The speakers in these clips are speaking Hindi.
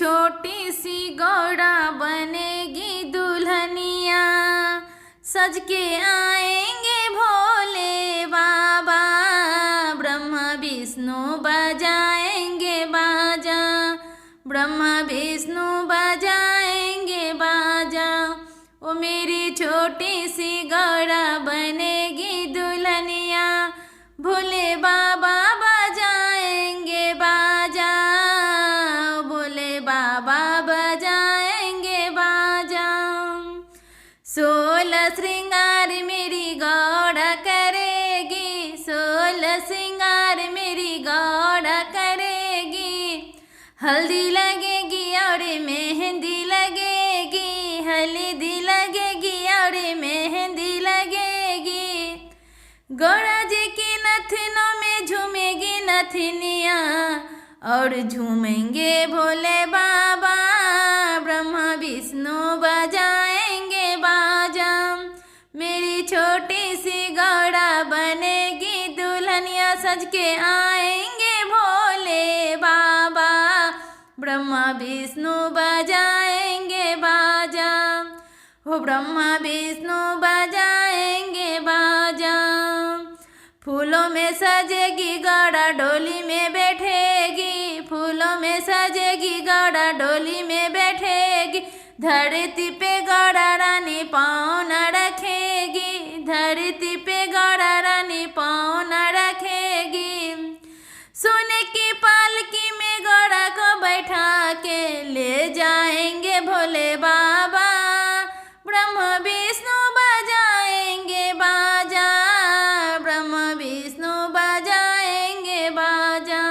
छोटी सी गौड़ा बनेगी दुल्हनिया, सज के आएंगे भोले बाबा। ब्रह्मा विष्णु बजाएंगे बाजा, ब्रह्मा विष्णु बजाएंगे बाजा। ओ मेरी छोटी सी गौड़ा बनेगी दुल्हनिया, भोले बाबा बजाएंगे बाजा, भोले बाबा बजाएंगे बाजा। 16 श्रृंगार मेरी गौड़ा करेगी, 16 श्रृंगार मेरी गौड़ा करेगी। हल्दी लगेगी और मेहंदी लगेगी, हल्दी लगेगी और मेहंदी लगेगी। गौड़ा जी की नथनों में झूमेगी नथनिया, और झूमेंगे भोले बाबा। ब्रह्मा विष्णु बजाएंगे बाजा, मेरी छोटी सी गौड़ा बनेगी दुल्हनिया, सज के आएंगे भोले बाबा। ब्रह्मा विष्णु बजाएंगे बाजा, हो ब्रह्मा विष्णु बजाएंगे बाजा। फूलों में सजेगी गौड़ा डोली में बैठेगी, फूलों में सजेगी गौड़ा डोली में बैठेगी। धरती पे गौड़ा रानी पाँव न रखेगी, धरती पे गौड़ा रानी पाँव न रखेगी। सोने की पालकी में गौड़ा को बैठा के ले जाएंगे भोले बाबा। ब्रह्मा विष्णु बजाएंगे बाजा, ब्रह्मा विष्णु बजाएंगे बाजा।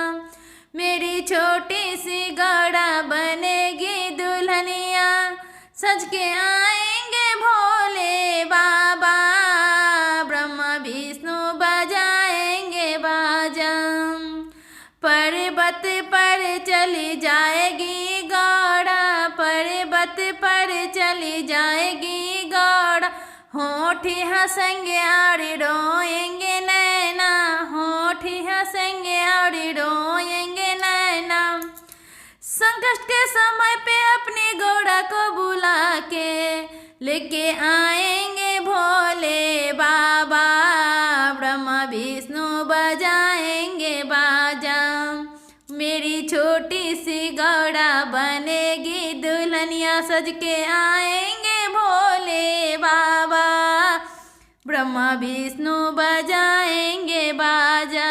मेरी छोटी सी गौड़ा बनेगी दुल्हनिया, सज के आएंगे भोले बाबा। ब्रह्मा विष्णु बजाएंगे बाजा। पर्वत पर चली जाएगी गौड़ा, पर्वत पर चली जाएगी गौड़ा। होठ हंसेंगे और रोएंगे नैना, होठ हंसेंगे और रोएंगे नैना। संकट के समय पे अपनी गौड़ा को बुला के लेके आएंगे भोले बाबा। ब्रह्मा विष्णु बजाएंगे बाजा, मेरी छोटी सी गौड़ा बनेगी दुल्हनिया, सज के आएंगे भोले बाबा। ब्रह्मा विष्णु बजाएंगे बाजा,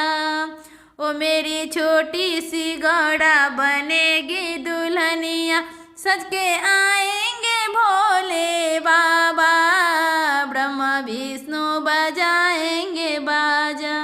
ओ मेरी छोटी सी गौड़ा बनेगी दुल्हनिया, सज के आएंगे भोले बाबा। ब्रह्मा विष्णु बजाएंगे बाजा।